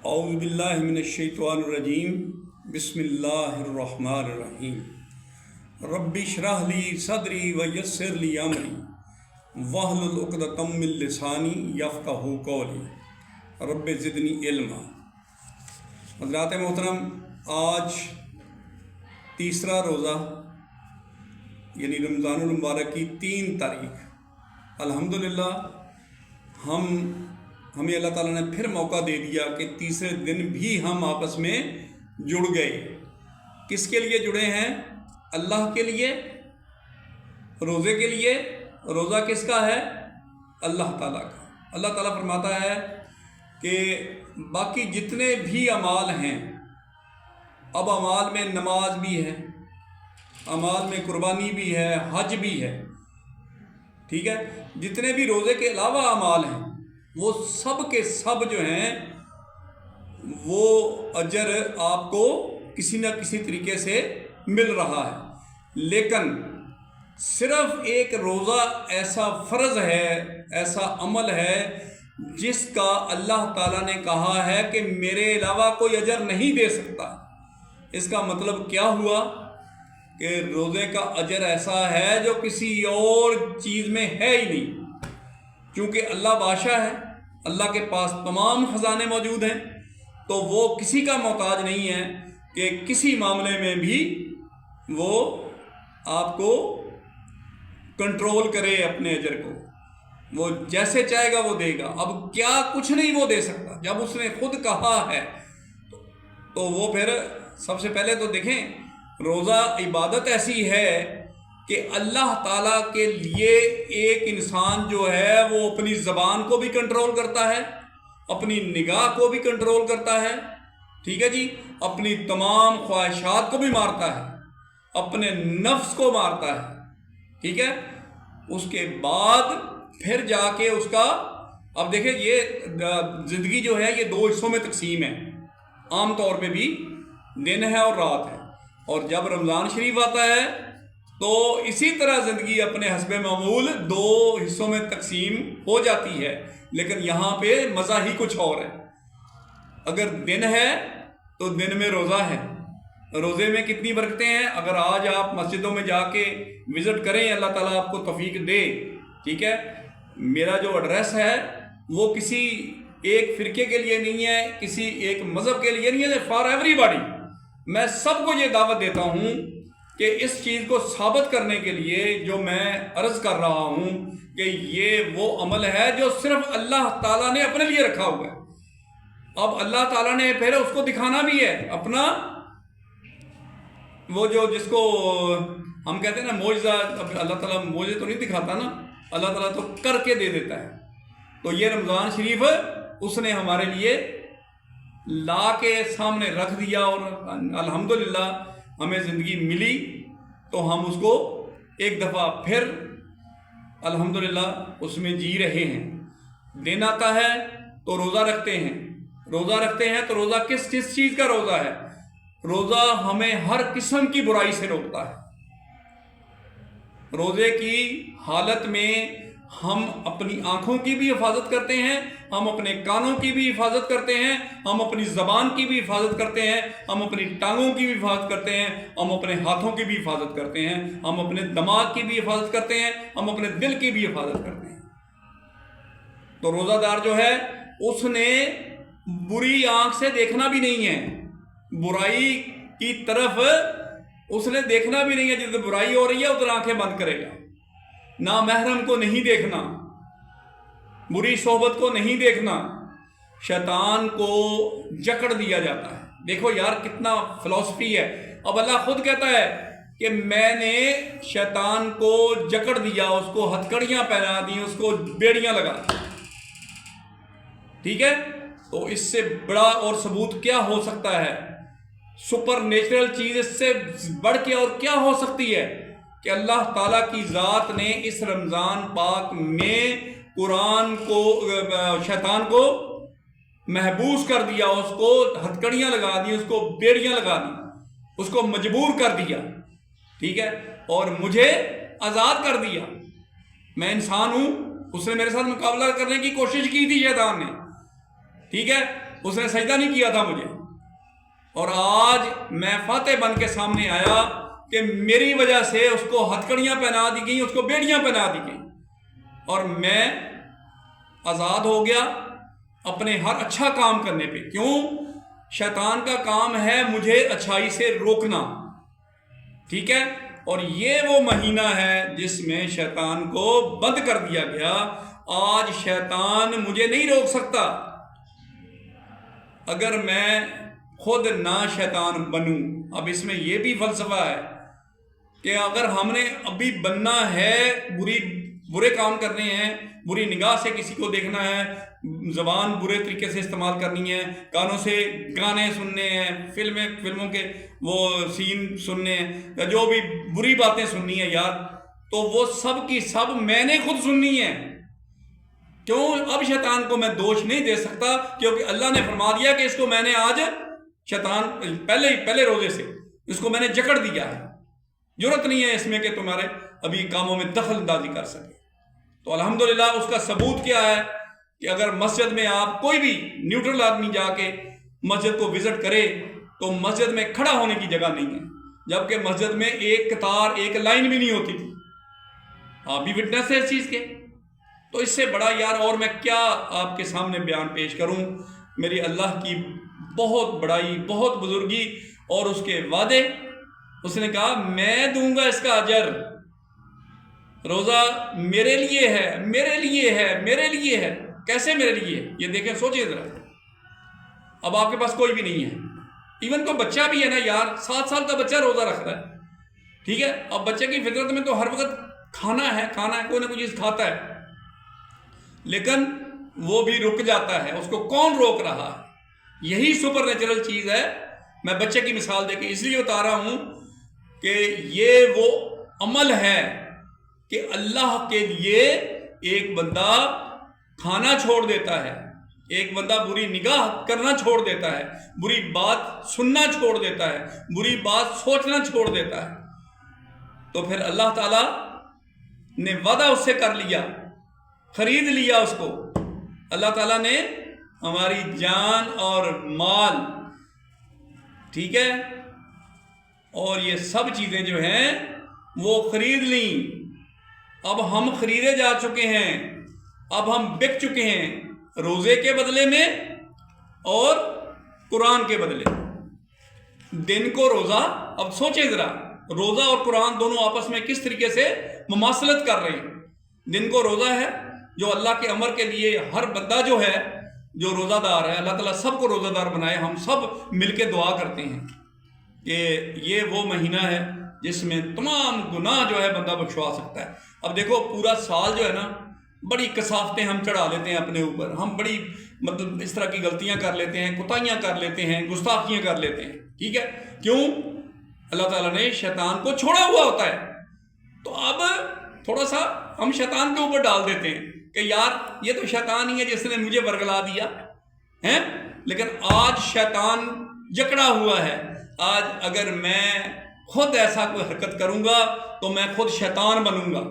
اعوذ باللہ من الشیطان الرجیم بسم اللہ الرحمن الرحیم رب اشرح لی صدری ویسر لی امری واحلل عقدۃ من لسانی یفقہوا قولی رب زدنی علما۔ حضرات محترم، آج تیسرا روزہ یعنی رمضان المبارک کی 3 تاریخ، الحمدللہ ہمیں اللہ تعالیٰ نے پھر موقع دے دیا کہ تیسرے دن بھی ہم آپس میں جڑ گئے۔ کس کے لیے جڑے ہیں؟ اللہ کے لیے، روزے کے لیے۔ روزہ کس کا ہے؟ اللہ تعالیٰ کا۔ اللہ تعالیٰ فرماتا ہے کہ باقی جتنے بھی اعمال ہیں، اب اعمال میں نماز بھی ہے، اعمال میں قربانی بھی ہے، حج بھی ہے، ٹھیک ہے، جتنے بھی روزے کے علاوہ اعمال ہیں وہ سب کے سب جو ہیں وہ اجر آپ کو کسی نہ کسی طریقے سے مل رہا ہے، لیکن صرف ایک روزہ ایسا فرض ہے، ایسا عمل ہے جس کا اللہ تعالیٰ نے کہا ہے کہ میرے علاوہ کوئی اجر نہیں دے سکتا۔ اس کا مطلب کیا ہوا کہ روزے کا اجر ایسا ہے جو کسی اور چیز میں ہے ہی نہیں، کیونکہ اللہ بادشاہ ہے، اللہ کے پاس تمام خزانے موجود ہیں، تو وہ کسی کا محتاج نہیں ہے کہ کسی معاملے میں بھی وہ آپ کو کنٹرول کرے اپنے اجر کو، وہ جیسے چاہے گا وہ دے گا۔ اب کیا کچھ نہیں وہ دے سکتا، جب اس نے خود کہا ہے تو وہ پھر سب سے پہلے تو دیکھیں، روزہ عبادت ایسی ہے کہ اللہ تعالیٰ کے لیے ایک انسان جو ہے وہ اپنی زبان کو بھی کنٹرول کرتا ہے، اپنی نگاہ کو بھی کنٹرول کرتا ہے، ٹھیک ہے جی، اپنی تمام خواہشات کو بھی مارتا ہے، اپنے نفس کو مارتا ہے، ٹھیک ہے۔ اس کے بعد پھر جا کے اس کا، اب دیکھیں یہ زندگی جو ہے یہ 2 حصوں میں تقسیم ہے، عام طور پہ بھی دن ہے اور رات ہے، اور جب رمضان شریف آتا ہے تو اسی طرح زندگی اپنے حسب معمول 2 حصوں میں تقسیم ہو جاتی ہے، لیکن یہاں پہ مزہ ہی کچھ اور ہے۔ اگر دن ہے تو دن میں روزہ ہے، روزے میں کتنی برکتیں ہیں، اگر آج آپ مسجدوں میں جا کے وزٹ کریں، اللہ تعالیٰ آپ کو توفیق دے، ٹھیک ہے۔ میرا جو ایڈریس ہے وہ کسی ایک فرقے کے لیے نہیں ہے، کسی ایک مذہب کے لیے نہیں ہے، فار ایوری باڈی۔ میں سب کو یہ دعوت دیتا ہوں کہ اس چیز کو ثابت کرنے کے لیے جو میں عرض کر رہا ہوں کہ یہ وہ عمل ہے جو صرف اللہ تعالیٰ نے اپنے لیے رکھا ہوا ہے۔ اب اللہ تعالیٰ نے پھر اس کو دکھانا بھی ہے اپنا، وہ جو جس کو ہم کہتے ہیں نا معجزہ، اللہ تعالیٰ معجزے تو نہیں دکھاتا نا، اللہ تعالیٰ تو کر کے دے دیتا ہے۔ تو یہ رمضان شریف اس نے ہمارے لیے لا کے سامنے رکھ دیا، اور الحمدللہ ہمیں زندگی ملی تو ہم اس کو ایک دفعہ پھر الحمدللہ اس میں جی رہے ہیں۔ دن آتا ہے تو روزہ رکھتے ہیں، روزہ رکھتے ہیں تو روزہ کس چیز کا روزہ ہے؟ روزہ ہمیں ہر قسم کی برائی سے روکتا ہے۔ روزے کی حالت میں ہم اپنی آنکھوں کی بھی حفاظت کرتے ہیں، ہم اپنے کانوں کی بھی حفاظت کرتے ہیں، ہم اپنی زبان کی بھی حفاظت کرتے ہیں، ہم اپنی ٹانگوں کی بھی حفاظت کرتے ہیں، ہم اپنے ہاتھوں کی بھی حفاظت کرتے ہیں، ہم اپنے دماغ کی بھی حفاظت کرتے ہیں، ہم اپنے دل کی بھی حفاظت کرتے ہیں۔ تو روزہ دار جو ہے اس نے بری آنکھ سے دیکھنا بھی نہیں ہے، برائی کی طرف اس نے دیکھنا بھی نہیں ہے، جدھر برائی ہو رہی ہے ادھر آنکھیں بند کرے گا، نامحرم کو نہیں دیکھنا، بری صحبت کو نہیں دیکھنا، شیطان کو جکڑ دیا جاتا ہے۔ دیکھو یار کتنا فلسفی ہے۔ اب اللہ خود کہتا ہے کہ میں نے شیطان کو جکڑ دیا، اس کو ہتھکڑیاں پہنا دی، اس کو بیڑیاں لگا دی، ٹھیک ہے۔ تو اس سے بڑا اور ثبوت کیا ہو سکتا ہے؟ سپر نیچرل چیز اس سے بڑھ کے اور کیا ہو سکتی ہے کہ اللہ تعالیٰ کی ذات نے اس رمضان پاک میں قرآن کو، شیطان کو محبوس کر دیا، اس کو ہتھکڑیاں لگا دی، اس کو بیڑیاں لگا دی، اس کو مجبور کر دیا، ٹھیک ہے، اور مجھے آزاد کر دیا۔ میں انسان ہوں، اس نے میرے ساتھ مقابلہ کرنے کی کوشش کی تھی شیطان نے، ٹھیک ہے، اس نے سجدہ نہیں کیا تھا مجھے، اور آج میں فاتح بن کے سامنے آیا کہ میری وجہ سے اس کو ہتھکڑیاں پہنا دی گئیں، اس کو بیڑیاں پہنا دی گئیں، اور میں آزاد ہو گیا اپنے ہر اچھا کام کرنے پہ۔ کیوں؟ شیطان کا کام ہے مجھے اچھائی سے روکنا، ٹھیک ہے؟ اور یہ وہ مہینہ ہے جس میں شیطان کو بند کر دیا گیا۔ آج شیطان مجھے نہیں روک سکتا اگر میں خود نہ شیطان بنوں۔ اب اس میں یہ بھی فلسفہ ہے کہ اگر ہم نے ابھی بننا ہے، برے کام کرنے ہیں، بری نگاہ سے کسی کو دیکھنا ہے، زبان برے طریقے سے استعمال کرنی ہے، کانوں سے گانے سننے ہیں، فلموں کے وہ سین سننے ہیں، یا جو بھی بری باتیں سننی ہیں یار، تو وہ سب کی سب میں نے خود سننی ہے۔ کیوں؟ اب شیطان کو میں دوش نہیں دے سکتا، کیونکہ اللہ نے فرما دیا کہ اس کو میں نے آج شیطان پہلے روزے سے اس کو میں نے جکڑ دیا ہے، ضرورت نہیں ہے اس میں کہ تمہارے ابھی کاموں میں دخل اندازی کر سکے۔ تو الحمدللہ اس کا ثبوت کیا ہے کہ اگر مسجد میں آپ کوئی بھی نیوٹرل آدمی جا کے مسجد کو وزٹ کرے تو مسجد میں کھڑا ہونے کی جگہ نہیں ہے، جبکہ مسجد میں ایک قطار، ایک لائن بھی نہیں ہوتی تھی۔ آپ بھی وٹنس ہے اس چیز کے۔ تو اس سے بڑا یار اور میں کیا آپ کے سامنے بیان پیش کروں؟ میری اللہ کی بہت بڑائی، بہت بزرگی اور اس کے وعدے۔ اس نے کہا میں دوں گا اس کا اجر، روزہ میرے لیے ہے، میرے لیے ہے، میرے لیے ہے۔ کیسے میرے لیے؟ یہ دیکھیں، سوچیں ذرا۔ اب آپ کے پاس کوئی بھی نہیں ہے، ایون کوئی بچہ بھی ہے نا یار، 7 سال کا بچہ روزہ رکھ رہا ہے، ٹھیک ہے؟ اب بچے کی فطرت میں تو ہر وقت کھانا ہے، کوئی نہ کوئی چیز کھاتا ہے، لیکن وہ بھی رک جاتا ہے، اس کو کون روک رہا ہے؟ یہی سپر نیچرل چیز ہے۔ میں بچے کی مثال دے کے اس لیے بتا رہا ہوں کہ یہ وہ عمل ہے کہ اللہ کے لیے ایک بندہ کھانا چھوڑ دیتا ہے، ایک بندہ بری نگاہ کرنا چھوڑ دیتا ہے، بری بات سننا چھوڑ دیتا ہے، بری بات سوچنا چھوڑ دیتا ہے، تو پھر اللہ تعالیٰ نے وعدہ اس سے کر لیا، خرید لیا اس کو۔ اللہ تعالیٰ نے ہماری جان اور مال، ٹھیک ہے، اور یہ سب چیزیں جو ہیں وہ خرید لیں۔ اب ہم خریدے جا چکے ہیں، اب ہم بک چکے ہیں، روزے کے بدلے میں اور قرآن کے بدلے۔ دن کو روزہ، اب سوچیں ذرا، روزہ اور قرآن دونوں آپس میں کس طریقے سے مماثلت کر رہے ہیں۔ دن کو روزہ ہے جو اللہ کے امر کے لیے ہر بندہ جو ہے، جو روزہ دار ہے، اللہ تعالیٰ سب کو روزہ دار بنائے، ہم سب مل کے دعا کرتے ہیں کہ یہ وہ مہینہ ہے جس میں تمام گناہ جو ہے بندہ بخشوا سکتا ہے۔ اب دیکھو پورا سال جو ہے نا، بڑی کثافتیں ہم چڑھا لیتے ہیں اپنے اوپر، ہم بڑی مطلب اس طرح کی غلطیاں کر لیتے ہیں، کوتاہیاں کر لیتے ہیں، گستاخیاں کر لیتے ہیں، ٹھیک ہے؟ کیوں؟ اللہ تعالیٰ نے شیطان کو چھوڑا ہوا ہوتا ہے، تو اب تھوڑا سا ہم شیطان کے اوپر ڈال دیتے ہیں کہ یار یہ تو شیطان ہی ہے جس نے مجھے ورگلا دیا ہے، لیکن آج شیطان جکڑا ہوا ہے۔ آج اگر میں خود ایسا کوئی حرکت کروں گا تو میں خود شیطان بنوں گا،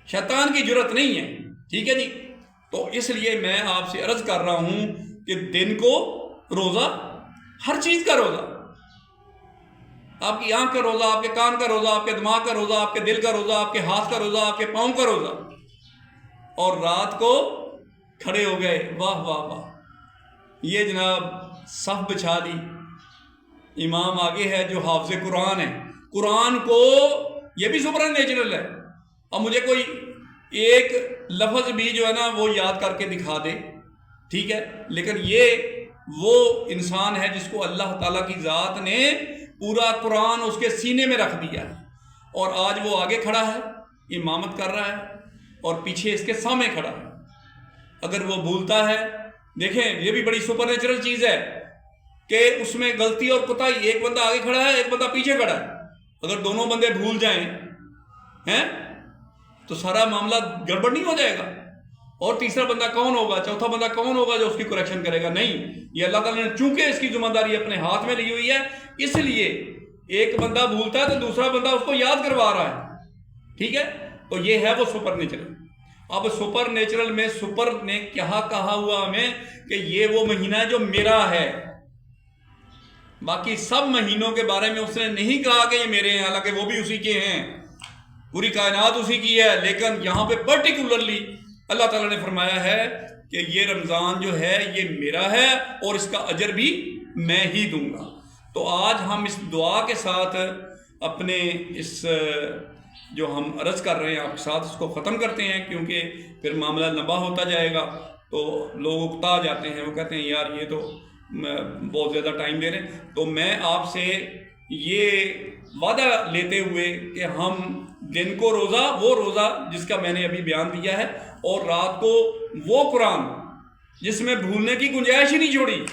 شیطان کی جرت نہیں ہے، ٹھیک ہے جی؟ تو اس لیے میں آپ سے عرض کر رہا ہوں کہ دن کو روزہ، ہر چیز کا روزہ، آپ کی آنکھ کا روزہ، آپ کے کان کا روزہ، آپ کے دماغ کا روزہ، آپ کے دل کا روزہ، آپ کے ہاتھ کا روزہ، آپ کے پاؤں کا روزہ۔ اور رات کو کھڑے ہو گئے، واہ واہ واہ، یہ جناب صف بچھا دی، امام آگے ہے جو حافظ قرآن ہے، قرآن کو، یہ بھی سپر نیچرل ہے۔ اب مجھے کوئی ایک لفظ بھی جو ہے نا وہ یاد کر کے دکھا دے، ٹھیک ہے، لیکن یہ وہ انسان ہے جس کو اللہ تعالیٰ کی ذات نے پورا قرآن اس کے سینے میں رکھ دیا ہے، اور آج وہ آگے کھڑا ہے، امامت کر رہا ہے، اور پیچھے اس کے سامنے کھڑا ہے۔ اگر وہ بھولتا ہے، دیکھیں یہ بھی بڑی سپر نیچرل چیز ہے کہ اس میں غلطی اور کوتاہی، ایک بندہ آگے کھڑا ہے، ایک بندہ پیچھے کھڑا ہے، اگر دونوں بندے بھول جائیں ہیں تو سارا معاملہ گڑبڑ نہیں ہو جائے گا؟ اور تیسرا بندہ کون ہوگا، چوتھا بندہ کون ہوگا جو اس کی کریکشن کرے گا؟ نہیں، یہ اللہ تعالیٰ نے چونکہ اس کی ذمہ داری اپنے ہاتھ میں لی ہوئی ہے، اس لیے ایک بندہ بھولتا ہے تو دوسرا بندہ اس کو یاد کروا رہا ہے، ٹھیک ہے؟ تو یہ ہے وہ سپر نیچرل۔ اب سپر نیچرل میں سپر نے کیا کہا ہوا ہمیں کہ یہ وہ مہینہ ہے جو میرا ہے، باقی سب مہینوں کے بارے میں اس نے نہیں کہا کہ یہ میرے ہیں، حالانکہ وہ بھی اسی کے ہیں، پوری کائنات اسی کی ہے، لیکن یہاں پہ پرٹیکولرلی اللہ تعالیٰ نے فرمایا ہے کہ یہ رمضان جو ہے یہ میرا ہے اور اس کا اجر بھی میں ہی دوں گا۔ تو آج ہم اس دعا کے ساتھ اپنے اس جو ہم عرض کر رہے ہیں آپ کے ساتھ اس کو ختم کرتے ہیں، کیونکہ پھر معاملہ لمبا ہوتا جائے گا تو لوگ اکتا جاتے ہیں، وہ کہتے ہیں یار یہ تو بہت زیادہ ٹائم دے رہے ہیں۔ تو میں آپ سے یہ وعدہ لیتے ہوئے کہ ہم دن کو روزہ، وہ روزہ جس کا میں نے ابھی بیان دیا ہے، اور رات کو وہ قرآن جس میں بھولنے کی گنجائش ہی نہیں چھوڑی،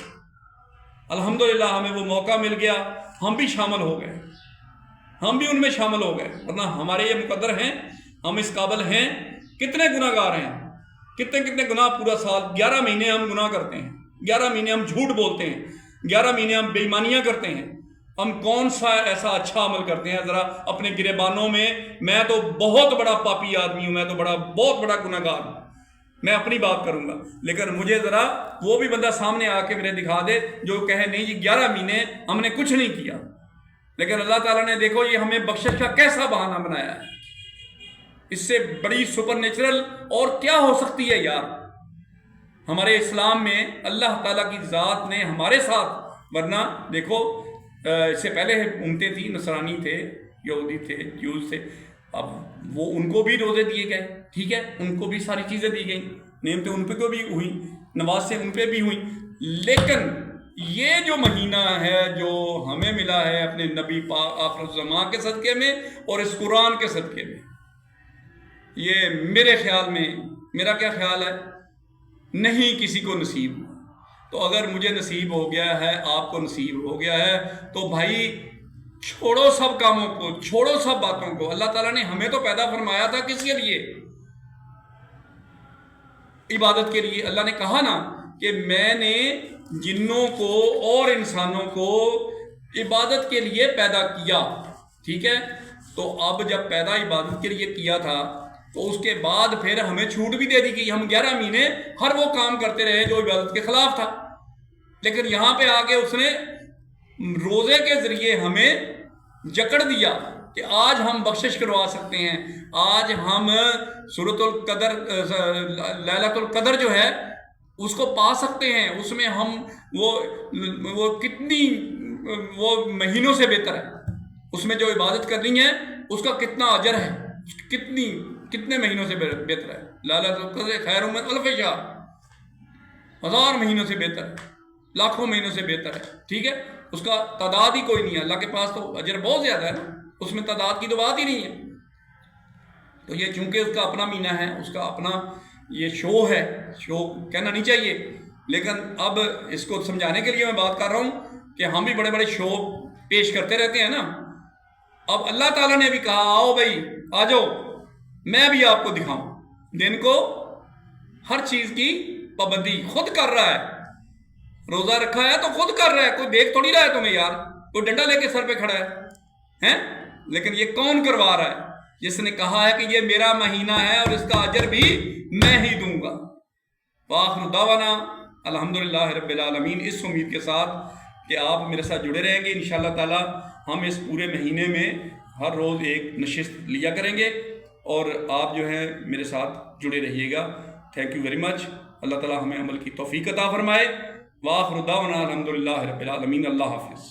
الحمدللہ ہمیں وہ موقع مل گیا، ہم بھی شامل ہو گئے، ہم بھی ان میں شامل ہو گئے، ورنہ ہمارے یہ مقدر ہیں، ہم اس قابل ہیں۔ کتنے گناہ گار ہیں، کتنے گناہ پورا سال، 11 مہینے ہم گناہ کرتے ہیں، 11 مہینے ہم جھوٹ بولتے ہیں، 11 مہینے ہم بے ایمانیاں کرتے ہیں۔ ہم کون سا ایسا اچھا عمل کرتے ہیں ذرا اپنے گریبانوں میں؟ میں تو بہت بڑا پاپی آدمی ہوں، میں تو بہت بڑا گناہ گار ہوں، میں اپنی بات کروں گا، لیکن مجھے ذرا وہ بھی بندہ سامنے آ کے میرے دکھا دے جو کہے نہیں جی 11 مہینے ہم نے کچھ نہیں کیا۔ لیکن اللہ تعالیٰ نے دیکھو یہ ہمیں بخشش کا کیسا بہانہ بنایا ہے، اس سے بڑی سپر نیچرل اور کیا ہو سکتی ہے یار؟ ہمارے اسلام میں اللہ تعالیٰ کی ذات نے ہمارے ساتھ، ورنہ دیکھو اس سے پہلے امتیں تھیں، نصرانی تھے، یہودی تھے، جیوز تھے، اب وہ ان کو بھی روزے دیے گئے، ٹھیک ہے، ان کو بھی ساری چیزیں دی گئیں، نعمتیں ان پہ کو بھی ہوئیں، نوازیں ان پہ بھی ہوئیں، لیکن یہ جو مہینہ ہے جو ہمیں ملا ہے اپنے نبی پاک آخر الزمان کے صدقے میں اور اس قرآن کے صدقے میں، یہ میرے خیال میں، میرا کیا خیال ہے، نہیں کسی کو نصیب۔ تو اگر مجھے نصیب ہو گیا ہے، آپ کو نصیب ہو گیا ہے، تو بھائی چھوڑو سب کاموں کو، چھوڑو سب باتوں کو۔ اللہ تعالیٰ نے ہمیں تو پیدا فرمایا تھا کس کے لیے؟ عبادت کے لیے۔ اللہ نے کہا نا کہ میں نے جنوں کو اور انسانوں کو عبادت کے لیے پیدا کیا، ٹھیک ہے؟ تو اب جب پیدا عبادت کے لیے کیا تھا تو اس کے بعد پھر ہمیں چھوٹ بھی دے دی کہ ہم 11 مہینے ہر وہ کام کرتے رہے جو عبادت کے خلاف تھا، لیکن یہاں پہ آ کے اس نے روزے کے ذریعے ہمیں جکڑ دیا کہ آج ہم بخشش کروا سکتے ہیں، آج ہم سورۃ القدر، لیلۃ القدر جو ہے اس کو پا سکتے ہیں، اس میں ہم وہ کتنی وہ مہینوں سے بہتر ہے، اس میں جو عبادت کرنی ہے اس کا کتنا اجر ہے، کتنے مہینوں سے بہتر ہے۔ لیلۃ القدر خیر من الف شہر، 1000 مہینوں سے بہتر ہے، لاکھوں مہینوں سے بہتر ہے، ٹھیک ہے؟ اس کا تعداد ہی کوئی نہیں ہے، اللہ کے پاس تو اجر بہت زیادہ ہے نا، اس میں تعداد کی تو بات ہی نہیں ہے۔ تو یہ چونکہ اس کا اپنا مہینہ ہے، اس کا اپنا یہ شو ہے، شو کہنا نہیں چاہیے، لیکن اب اس کو سمجھانے کے لیے میں بات کر رہا ہوں کہ ہم بھی بڑے بڑے شو پیش کرتے رہتے ہیں نا۔ اب اللہ تعالیٰ نے بھی کہا آؤ بھائی آ جاؤ، میں بھی آپ کو دکھاؤں، دن کو ہر چیز کی پابندی خود کر رہا ہے، روزہ رکھا ہے تو خود کر رہا ہے، کوئی دیکھ تھوڑی رہا ہے تمہیں یار، کوئی ڈنڈا لے کے سر پہ کھڑا ہے، لیکن یہ کون کروا رہا ہے؟ جس نے کہا ہے کہ یہ میرا مہینہ ہے اور اس کا اجر بھی میں ہی دوں گا۔ وآخر دعوانا الحمدللہ رب العالمین، اس امید کے ساتھ کہ آپ میرے ساتھ جڑے رہیں گے، انشاءاللہ تعالی ہم اس پورے مہینے میں ہر روز ایک نشست لیا کریں گے، اور آپ جو ہیں میرے ساتھ جڑے رہیے گا۔ تھینک یو ویری مچ، اللہ تعالی ہمیں عمل کی توفیق عطا فرمائے۔ وآخر دعوانا الحمدللہ رب العالمین، اللہ حافظ۔